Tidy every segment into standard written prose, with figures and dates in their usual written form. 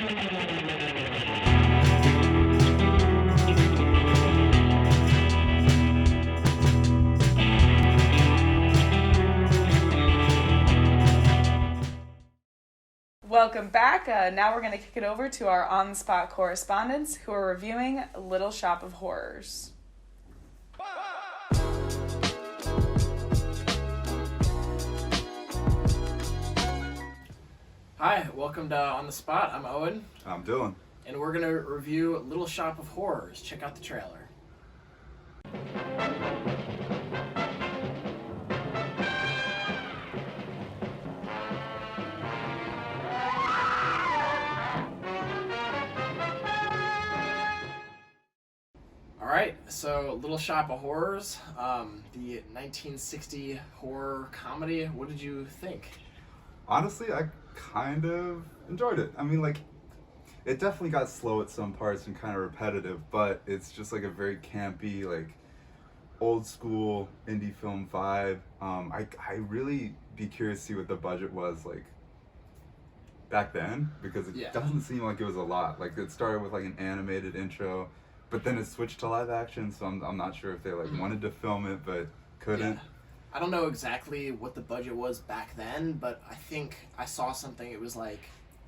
Welcome back. Now we're going to kick it over to our on-the-spot correspondents who are reviewing Little Shop of Horrors. Hi, welcome to On the Spot. I'm Owen. I'm Dylan. And we're going to review Little Shop of Horrors. Check out the trailer. Alright, so Little Shop of Horrors, the 1960 horror comedy. What did you think? Honestly, I kind of enjoyed it. I mean, like, it definitely got slow at some parts and kind of repetitive, but it's just like a very campy, like, old school indie film vibe. I really be curious to see what the budget was like back then, because it doesn't seem like it was a lot. Like, it started with like an animated intro, but then it switched to live action, so I'm not sure if they like wanted to film it but couldn't. Yeah. I don't know exactly what the budget was back then, but I think I saw something. It was like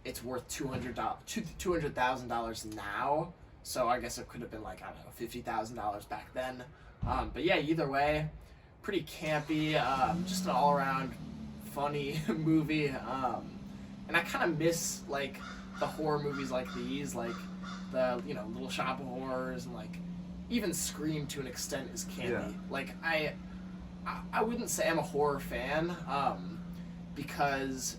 it's worth $200,000 now. So I guess it could have been like, I don't know, $50,000 back then. But yeah, either way, pretty campy. Just an all-around funny movie. And I kind of miss like the horror movies like these, like the Little Shop of Horrors, and like even Scream to an extent is campy. Yeah. Like I wouldn't say I'm a horror fan, because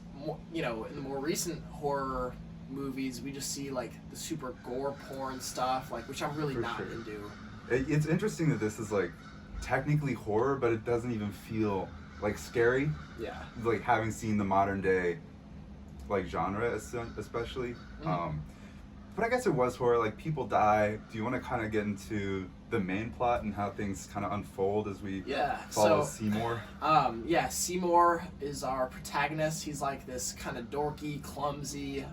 in the more recent horror movies we just see like the super gore porn stuff, like, which I'm really not into. It's interesting that this is like technically horror, but it doesn't even feel like scary. Yeah. Like having seen the modern day like genre especially. But I guess it was horror, like people die. Do you want to kind of get into the main plot and how things kind of unfold as we follow Seymour? Seymour is our protagonist. He's like this kind of dorky, clumsy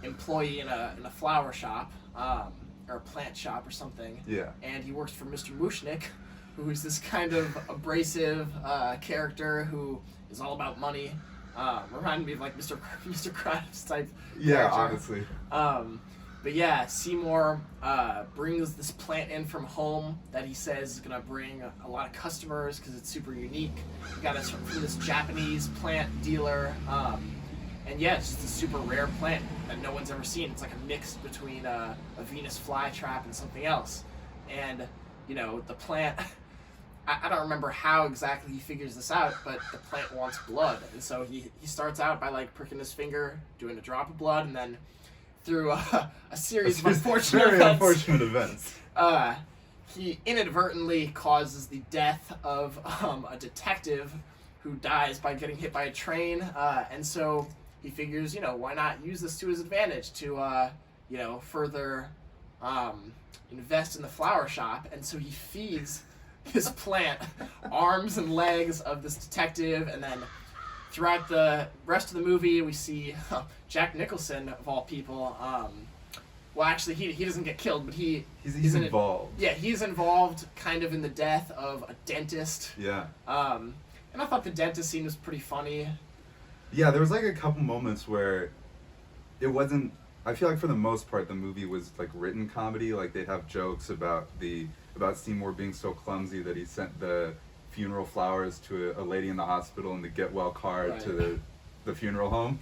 employee in a flower shop, or a plant shop or something. Yeah. And he works for Mr. Mushnick, who is this kind of abrasive character who is all about money. Reminded me of like Mr. Krabs type. Yeah, character. honestly. But yeah, Seymour brings this plant in from home that he says is gonna bring a lot of customers because it's super unique. He got it from this Japanese plant dealer, and yeah, it's just a super rare plant that no one's ever seen. It's like a mix between a Venus flytrap and something else. And the plant. I don't remember how exactly he figures this out, but the plant wants blood, and so he starts out by like pricking his finger, doing a drop of blood, and then through a series of unfortunate events, he inadvertently causes the death of a detective who dies by getting hit by a train, and so he figures, why not use this to his advantage to further invest in the flower shop, and so he feeds his plant arms and legs of this detective, and then throughout the rest of the movie we see Jack Nicholson, of all people. Well, actually, he doesn't get killed, but he's involved. He's involved kind of in the death of a dentist. Yeah. And I thought the dentist scene was pretty funny. Yeah, there was like a couple moments where it wasn't. I feel like for the most part the movie was like written comedy. Like they'd have jokes about Seymour being so clumsy that he sent the funeral flowers to a lady in the hospital and the get well card to the funeral home.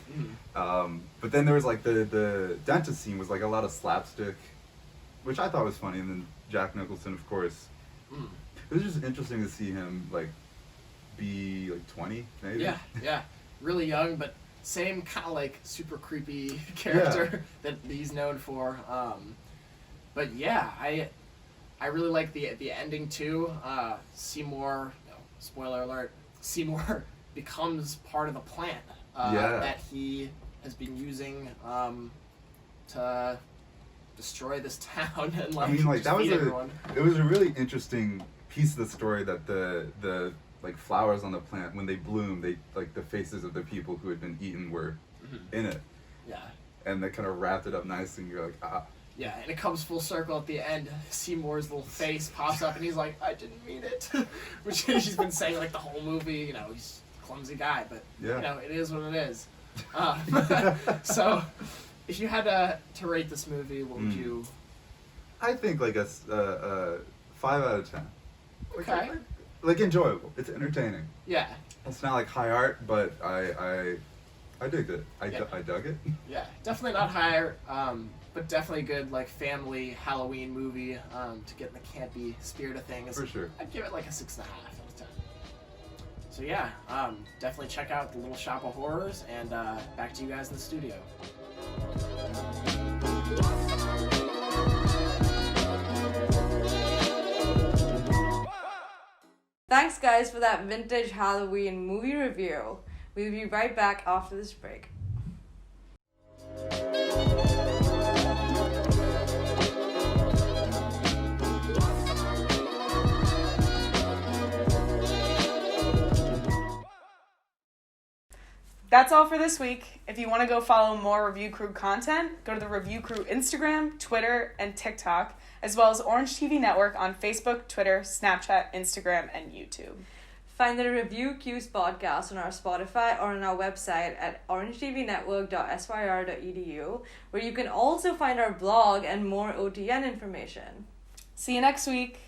Mm-hmm. But then there was like the dentist scene was like a lot of slapstick, which I thought was funny. And then Jack Nicholson, of course. It was just interesting to see him like be like 20 maybe. Yeah, really young, but same kind of like super creepy character that he's known for. But yeah, I really like the ending too. Seymour, spoiler alert, Seymour becomes part of the plant that he has been using to destroy this town and like. I mean, like that was everyone. It was a really interesting piece of the story that the like flowers on the plant, when they bloom, they like the faces of the people who had been eaten were in it. Yeah. and they kind of wrapped it up nicely, and you're like, ah. Yeah, and it comes full circle at the end. Seymour's little face pops up, and he's like, "I didn't mean it," which he's been saying like the whole movie. You know, he's a clumsy guy, but Yeah. you know, it is what it is. So, if you had to rate this movie, what would you? I think like a 5 out of 10. Okay. Like enjoyable. It's entertaining. Yeah. It's not like high art, but I digged it. I dug it. Yeah, definitely not higher, but definitely good like family Halloween movie to get in the campy spirit of things. For sure. I'd give it like a 6.5 out of 10. So yeah, definitely check out The Little Shop of Horrors, and back to you guys in the studio. Thanks guys for that vintage Halloween movie review. We'll be right back after this break. That's all for this week. If you want to go follow more Review Crew content, go to the Review Crew Instagram, Twitter, and TikTok, as well as Orange TV Network on Facebook, Twitter, Snapchat, Instagram, and YouTube. Find the Review Q's podcast on our Spotify or on our website at orangetvnetwork.syr.edu, where you can also find our blog and more OTN information. See you next week.